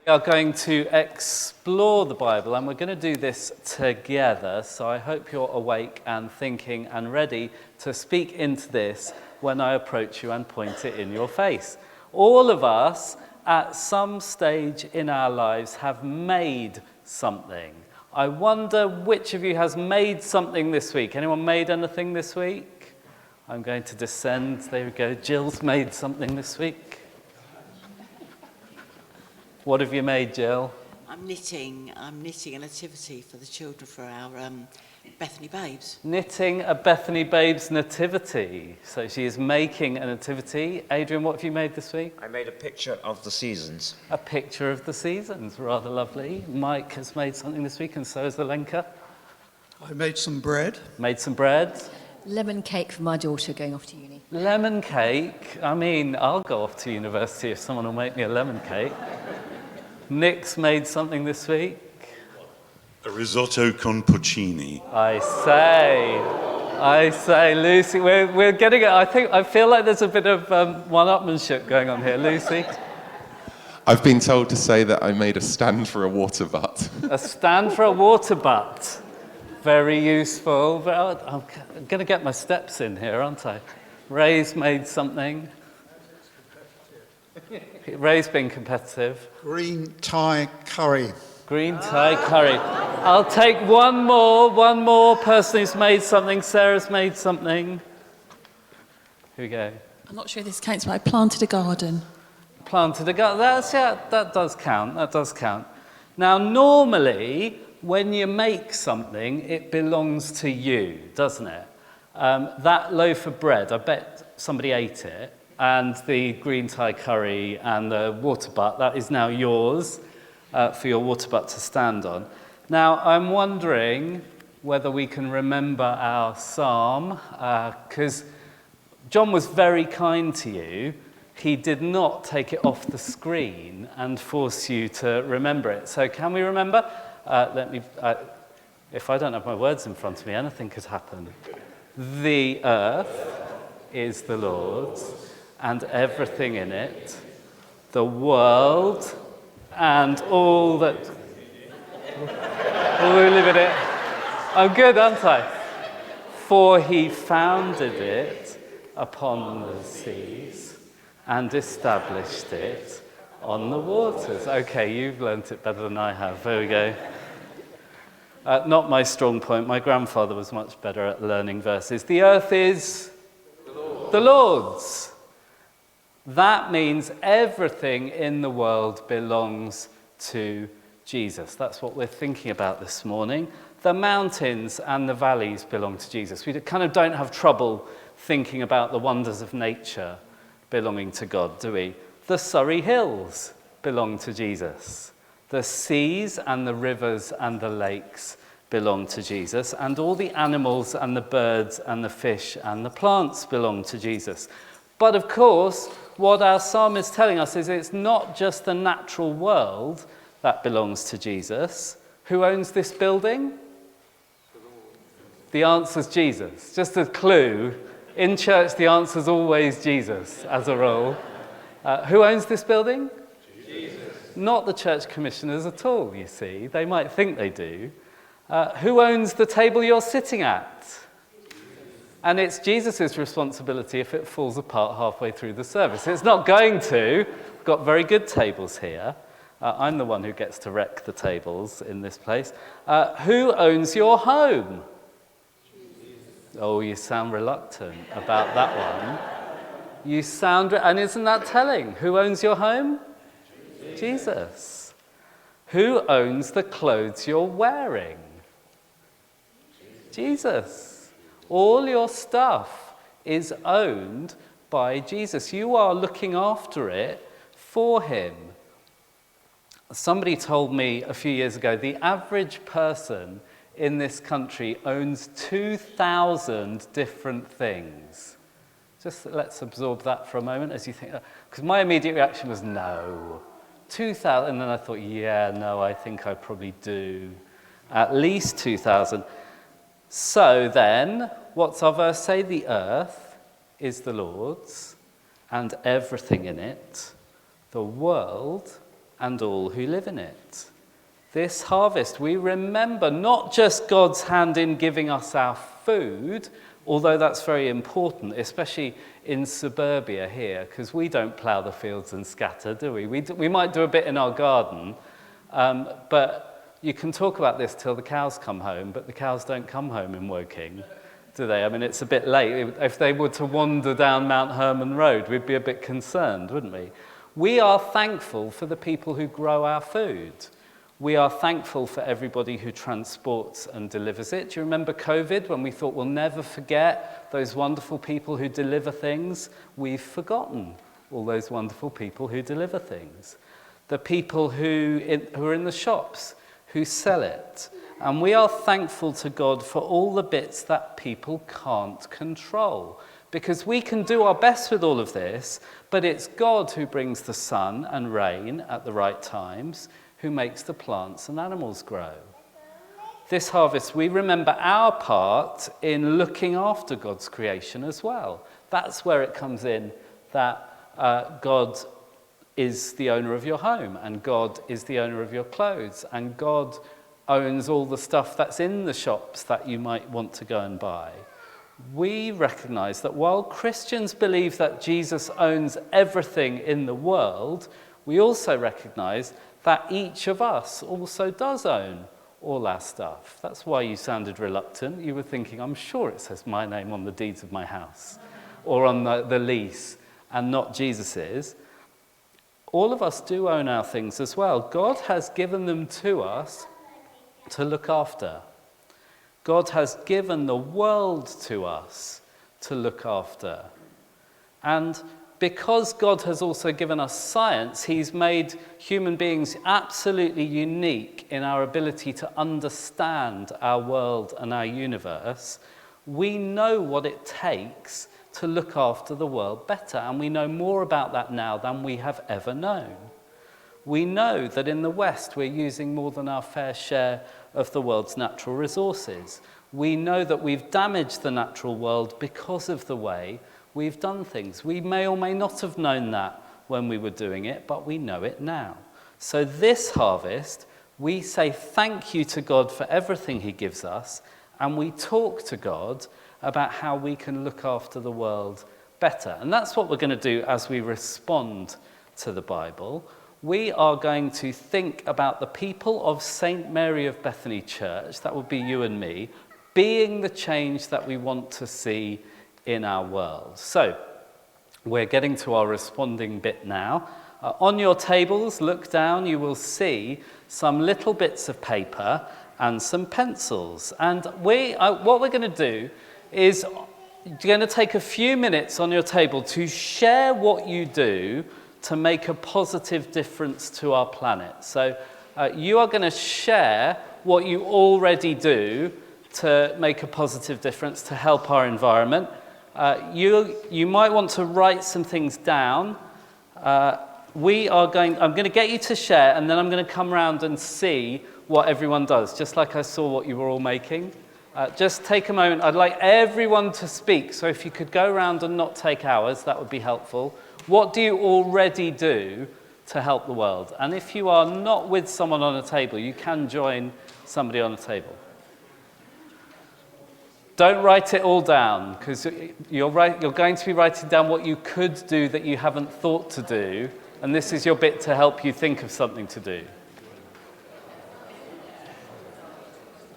We are going to explore the Bible, and we're going to do this together. So I hope you're awake and thinking and ready to speak into this when I approach you and point it in your face. All of us, at some stage in our lives, have made something. I wonder which of you has made something this week. Anyone made anything this week? I'm going to descend. There we go. Jill's made something this week. What have you made, Jill? I'm knitting a nativity for the children for our Bethany Babes. Knitting a Bethany Babes nativity. So she is making a nativity. Adrian, what have you made this week? I made a picture of the seasons. A picture of the seasons, rather lovely. Mike has made something this week, and so has Alenka. I made some bread. Made some bread. Lemon cake for my daughter going off to uni. Lemon cake. I mean, I'll go off to university if someone will make me a lemon cake. Nick's made something this week. A risotto con porcini. I say, Lucy, we're getting it. I feel like there's a bit of one-upmanship going on here. Lucy? I've been told to say that I made a stand for a water butt. A stand for a water butt. Very useful. But I'm going to get my steps in here, aren't I? Ray's made something. Ray's been competitive. Green Thai curry. Green Thai curry. I'll take one more person who's made something. Sarah's made something. Here we go. I'm not sure if this counts, but I planted a garden. Planted a garden. That does count. Now, normally, when you make something, it belongs to you, doesn't it? That loaf of bread, I bet somebody ate it. And the green Thai curry and the water butt, that is now yours for your water butt to stand on. Now, I'm wondering whether we can remember our psalm, because John was very kind to you. He did not take it off the screen and force you to remember it. So can we remember? If I don't have my words in front of me, anything could happen. The earth is the Lord's, and everything in it, the world, and all that we live in it. I'm good, aren't I? For he founded it upon the seas and established it on the waters. Okay, you've learnt it better than I have. There we go. Not my strong point. My grandfather was much better at learning verses. The earth is the Lord's. That means everything in the world belongs to Jesus. That's what we're thinking about this morning. The mountains and the valleys belong to Jesus. We kind of don't have trouble thinking about the wonders of nature belonging to God, do we? The Surrey Hills belong to Jesus. The seas and the rivers and the lakes belong to Jesus. And all the animals and the birds and the fish and the plants belong to Jesus. But of course, what our psalm is telling us is it's not just the natural world that belongs to Jesus. Who owns this building? The answer's Jesus. Just a clue, in church the answer's always Jesus, as a rule. Who owns this building? Jesus. Not the church commissioners at all, you see. They might think they do. Who owns the table you're sitting at? And it's Jesus' responsibility if it falls apart halfway through the service. It's not going to. We've got very good tables here. I'm the one who gets to wreck the tables in this place. Who owns your home? Oh, you sound reluctant about that one. You sound, and isn't that telling? Who owns your home? Jesus. Who owns the clothes you're wearing? Jesus. All your stuff is owned by Jesus. You are looking after it for him. Somebody told me a few years ago, the average person in this country owns 2,000 different things. Just let's absorb that for a moment as you think, because my immediate reaction was no. 2,000, and then I thought, yeah, no, I think I probably do. At least 2,000. So then, what's our verse say? The earth is the Lord's, and everything in it, the world and all who live in it. This harvest, we remember not just God's hand in giving us our food, although that's very important, especially in suburbia here, because we don't plough the fields and scatter, do we? We might do a bit in our garden, but you can talk about this till the cows come home, but the cows don't come home in Woking, do they? I mean, it's a bit late. If they were to wander down Mount Herman Road, we'd be a bit concerned, wouldn't we? We are thankful for the people who grow our food. We are thankful for everybody who transports and delivers it. Do you remember COVID, when we thought we'll never forget those wonderful people who deliver things? We've forgotten all those wonderful people who deliver things. The people who are in the shops, who sell it. And we are thankful to God for all the bits that people can't control. Because we can do our best with all of this, but it's God who brings the sun and rain at the right times, who makes the plants and animals grow. This harvest, we remember our part in looking after God's creation as well. That's where it comes in that God is the owner of your home, and God is the owner of your clothes, and God owns all the stuff that's in the shops that you might want to go and buy. We recognize that while Christians believe that Jesus owns everything in the world, we also recognize that each of us also does own all our stuff. That's why you sounded reluctant. You were thinking, I'm sure it says my name on the deeds of my house or on the lease and not Jesus's. All of us do own our things as well. God has given them to us to look after. God has given the world to us to look after. And because God has also given us science, he's made human beings absolutely unique in our ability to understand our world and our universe. We know what it takes to look after the world better, and we know more about that now than we have ever known. We know that in the West we're using more than our fair share of the world's natural resources. We know that we've damaged the natural world because of the way we've done things. We may or may not have known that when we were doing it, but we know it now. So this harvest, we say thank you to God for everything he gives us, and we talk to God about how we can look after the world better. And that's what we're going to do as we respond to the Bible. We are going to think about the people of St. Mary of Bethany Church, that would be you and me, being the change that we want to see in our world. So, we're getting to our responding bit now. On your tables, look down, you will see some little bits of paper and some pencils. And what we're going to do is you're going to take a few minutes on your table to share what you do to make a positive difference to our planet. So you are going to share what you already do to make a positive difference, to help our environment. You might want to write some things down. I'm going to get you to share, and then I'm going to come around and see what everyone does, just like I saw what you were all making. Just take a moment. I'd like everyone to speak, so if you could go around and not take hours, that would be helpful. What do you already do to help the world? And if you are not with someone on a table, you can join somebody on a table. Don't write it all down, because you're going to be writing down what you could do that you haven't thought to do, and this is your bit to help you think of something to do.